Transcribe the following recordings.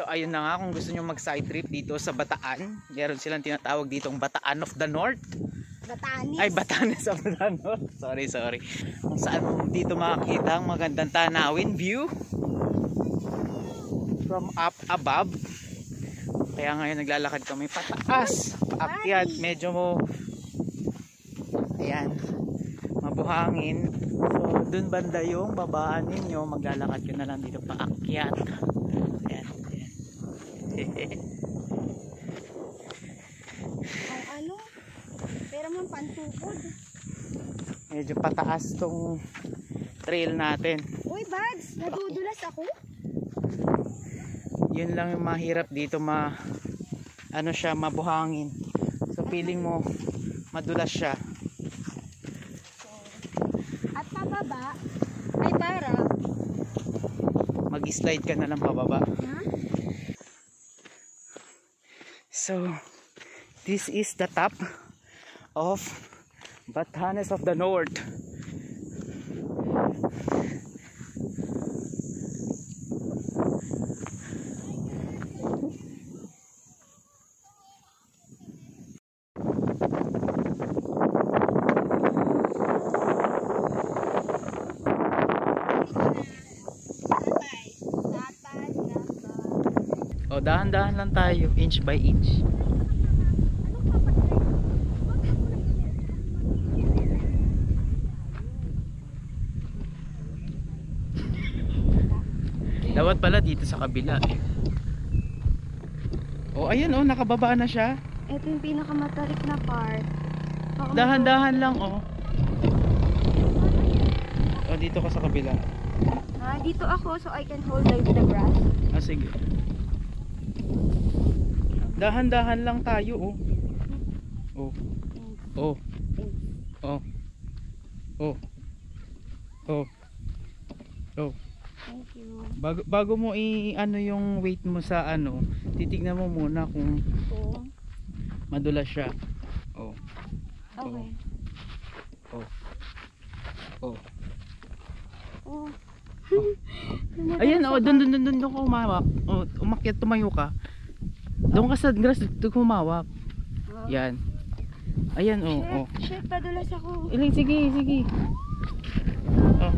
ayun na nga, kung gusto nyo mag side trip dito sa Bataan, meron silang tinatawag ditong Bataan of the North. Batanes. Ay, Batanes of the North. Sorry. Kung saan dito makakita ang magandang tanawin view from up above. Kaya ngayon naglalakad kami pataas, paakyat, medyo ayan, mabuhangin. So dun banda yung babaan ninyo, maglalakad ko na lang dito paakyat. Ayan. Ang ano? Pero man pantukod. Medyo pataas tong trail natin. Uy, Bads, nadudulas ako. Yun lang yung mahirap dito, ano siya, mabuhangin. So feeling mo madulas siya. At pababa ay para Mag-slide ka na lang pababa. huh? So this is the top of Batanes of the North. O dahan-dahan lang tayo, inch by inch. Dapat pala dito sa kabila eh. Oh, ayan oh, nakababa na siya. Ito yung pinakamatarik na part. Dahan-dahan lang oh. Oh, dito ka sa kabila. Dito ako so I can hold like the grass. Ah, sige. Dahan-dahan lang tayo oh. Oh. Oh. Oh. Oh. Oh. Oh. Thank you. Bago mo ano yung weight mo sa ano, titignan mo muna kung So, madulas siya. Oh. okay. Oh. Oh. Oh. Ayan oh, doon ka umawak. Oh, umakyat, tumayo ka. Doon ka sa grass, doon ka umawak. Yan. Ayan oh, oh. Shit, padulas ako. Iling, sige. Oh.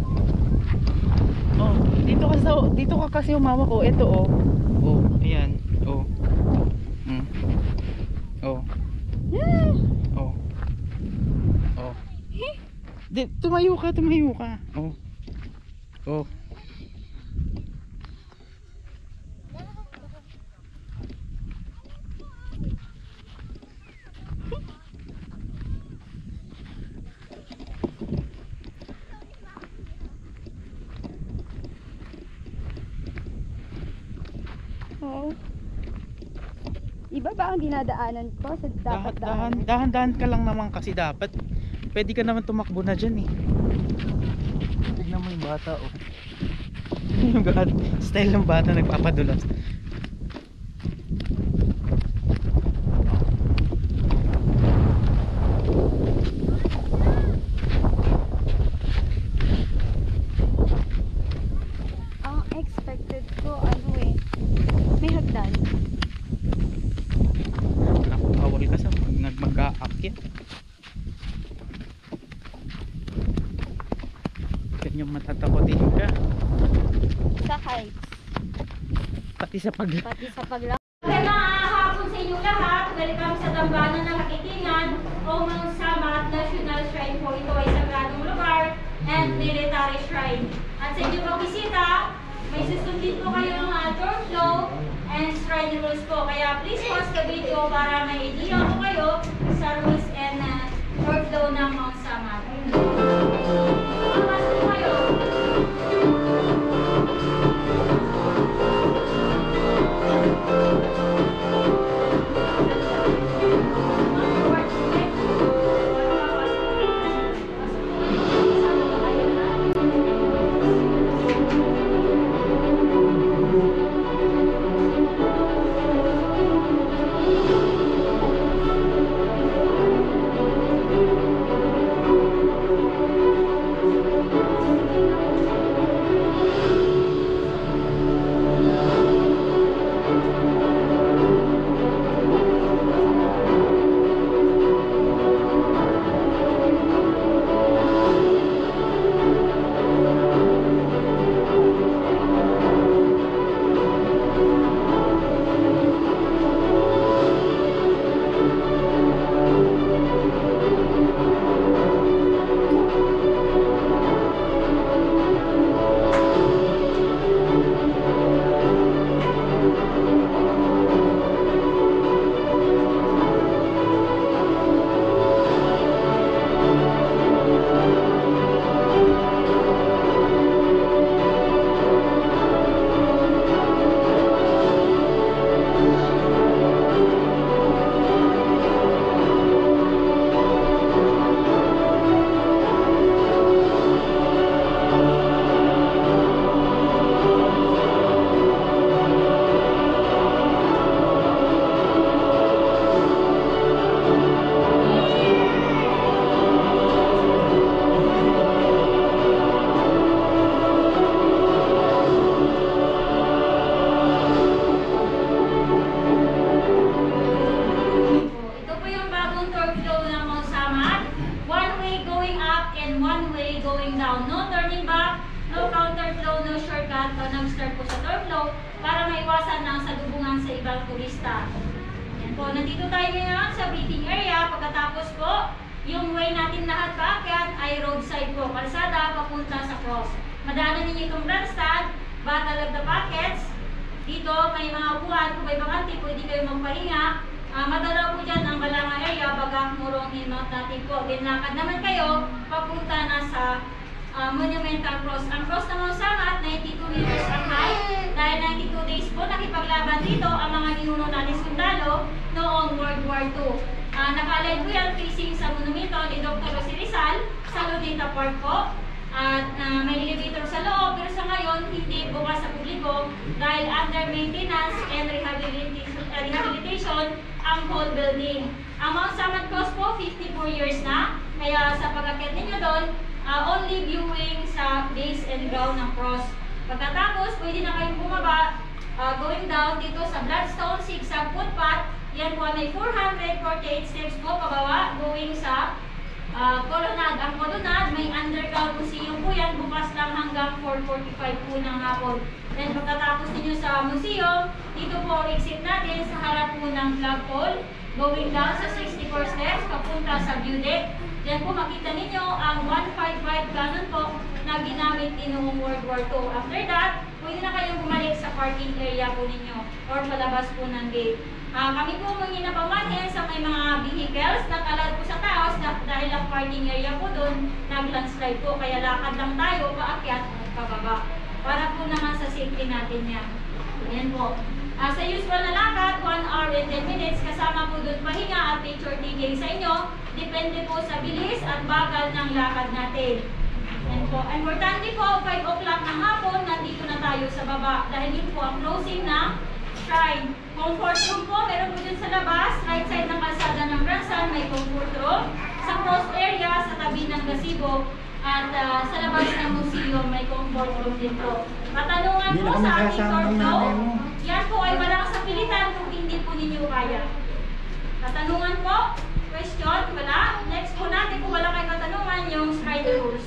Oh, dito ka kasi umawak oh. Ito oh. Oh, ayan. Oh. Oh. Oh. Oh. Tumayo ka. Oh. Oh. Oh. Iba ba ang dinadaanan ko? Sa dapat daanan? Dahan-dahan ka lang naman kasi dapat. Pwede ka naman tumakbo na dyan eh. Tignan mo yung bata oh. Yung style ng bata nagpapadulas. Ang expected ko ano eh, may hagdan. Nakakawal ka sa mag-aakyat. Ganyan matatakotin ka. Sa heights. Pati sa pagla. Magandang hapon sa inyo lahat. Welcome sa Dambana ng Kakitingan o Mount Samat National Shrine po. Ito ay sagradong lugar and military shrine. At sa inyong pagbisita, may susundin po kayong tour flow and shrine rules po. Kaya please pause the video para may idea po kayo sa rules and tour flow ng Mount Samat. Pamas po kayo. at nag-start po sa tour flow para maiwasan ng salubungan sa ibang turista. Yan po, nandito tayo ngayon sa briefing area. Pagkatapos po, yung way natin lahat paakyat ay roadside po, kalsada papunta sa cross. Madaanan ninyo itong grandstand, Battle of the Pockets. Dito may mga upuan, kung may bakante, pwede kayo magpahinga. Madalaw po dyan ang Balanga area, Bagak, Morong, Mount natin po. Lakad naman kayo, papunta na sa Monumental Cross. Ang cross na Mount Samat, 92 meters ang height. Dahil 92 days po, nakipaglaban dito ang mga ninuno natin sundalo noong World War II. Naka-align po yan facing sa monumento ni Dr. Jose Rizal sa Luneta Park po. At may elevator sa loob, pero sa ngayon hindi bukas sa publiko dahil under maintenance and rehabilitation ang whole building. Ang Mount Samat Cross po, 54 years na, kaya sa pag-akyat ninyo doon, only viewing sa base and ground ng cross. Pagkatapos, pwede na kayong bumaba, going down dito sa Bloodstone zigzag footpath. Yan po may 448 steps po pababa, going sa Colonnade. Ang Colonnade, may underground museum po yan, bukas lang hanggang 4:45 po ng hapon. Then pagkatapos ninyo sa museum, dito po exit natin sa harap po ng flagpole, going down sa 64 steps, papunta sa view deck. Diyan po makita ninyo ang 155 cannon po na ginamit din noong World War II. After that, pwede na kayong bumalik sa parking area po ninyo or palabas po ng gate. Kami po muna napamahin sa may mga vehicles na kalad po sa taos dahil ang parking area po doon nag-landslide po. Kaya lakad lang tayo paakyat at pababa. Para po naman sa safety natin yan. Ayan po. Sa usual na lakad, 1 hour and 10 minutes. Kasama po doon pahinga at picture taking sa inyo. Depende po sa bilis at bagal ng lakad natin. Ayan po. Importante po, 5 o'clock ng hapon, nandito na tayo sa baba. Dahil yun po ang closing na shrine. Comfort room po, meron po dun sa labas, right side ng kalsada ng Grandstand, may comfort room. Sa cross area, sa tabi ng gazebo, at sa labas ng museum, may comfort room din po. Katanungan po sa ating tour flow, yan po ay walang sapilitan kung hindi po ninyo kaya. Katanungan po, question, wala. Next po natin kung wala kayong katanungan, yung shrine rules.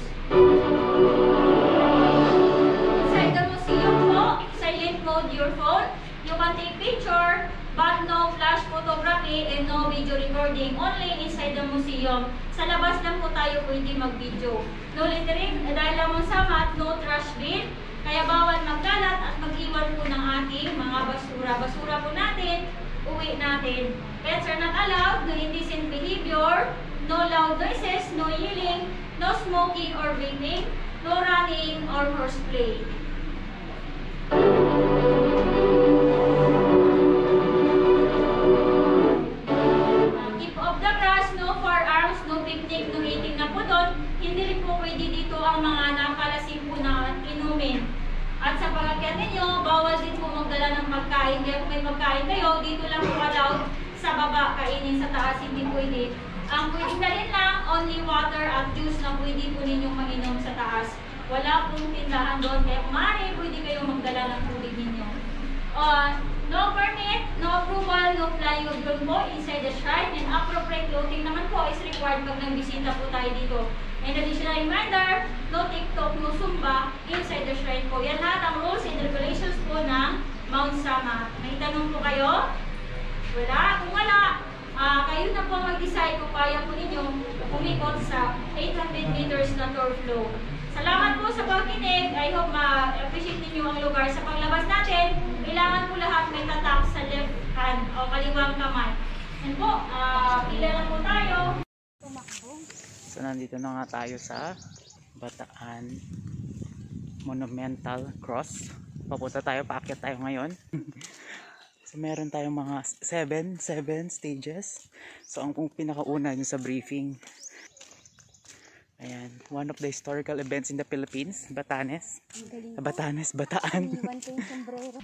Inside the museum po, silent mode your phone. You can take picture, but no flash photography and no video recording. Only inside the museum. Sa labas lang po tayo pwede mag-video. No littering, dahil lamang samat, no trash bin. Kaya bawal magkalat at mag-iwan po ng ating mga basura. Basura po natin, uwi natin. Pets are not allowed, no indecent behavior, no loud noises, no yelling, no smoking or vaping, no running or horseplay. Keep off the grass, no firearms, no picnic, no eating na po doon. Hindi rin po pwede dito ang mga nakalasim po na inumin. At sa pag-akyat ninyo, bawal din po magdala ng pagkain. Kaya kung may pagkain kayo, dito lang po allowed sa baba, kainin sa taas, hindi pwede. Ang pwedeng dalhin lang, only water at juice na pwede po ninyong mainom sa taas. Wala pong tindahan doon, kaya kung maaari, pwede kayong magdala ng tubig ninyo. No permit, no approval, no flying of drone po inside the shrine, and appropriate clothing naman po is required pag nagbisita po tayo dito. And additional reminder, no TikTok, no Zumba inside the shrine po. Yan lahat ang rules and regulations po ng Mount Samat. May tanong po kayo? Wala? Kung wala, kayo na po mag-decide kung kaya po ninyo umikot sa 800 meters na tour flow. Salamat po sa pagkinig. I hope ma-appreciate ninyo ang lugar. Sa paglabas natin, kailangan po lahat may tatak sa left hand o kaliwang kamay. Yan po, pila na po tayo. So nandito na nga tayo sa Bataan Monumental Cross. Papunta tayo, paakyat tayo ngayon. So meron tayong mga 7 stages. So ang pinakauna yung sa briefing. Ayan, one of the historical events in the Philippines, Batanes. Bataan. Iniwan ko yung sombrero.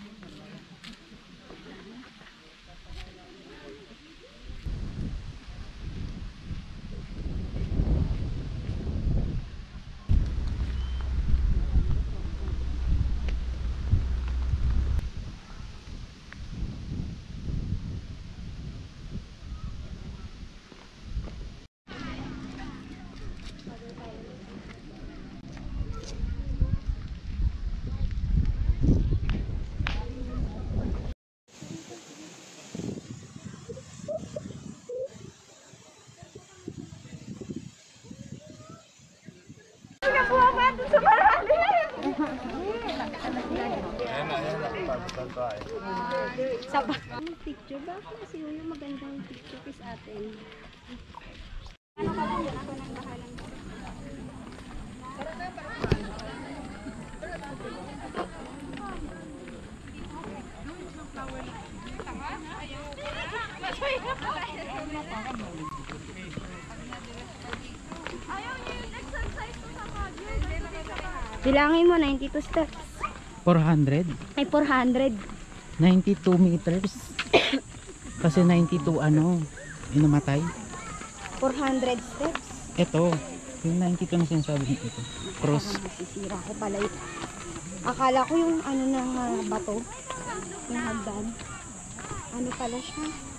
Picture ba? Kasi yung magandang picture is atin. Ano ka lang yun? Ako nang bahalang. Bilangin mo, 92 steps. 400? Ay, 400. 92 meters. Kasi 92 ano, inamatay. 400 steps. Ito, yung 92 na sinasabi niyo ito. Cross. Masisira ko pala ito. Akala ko yung ano ng bato. Yung hagdan. Ano pala siya?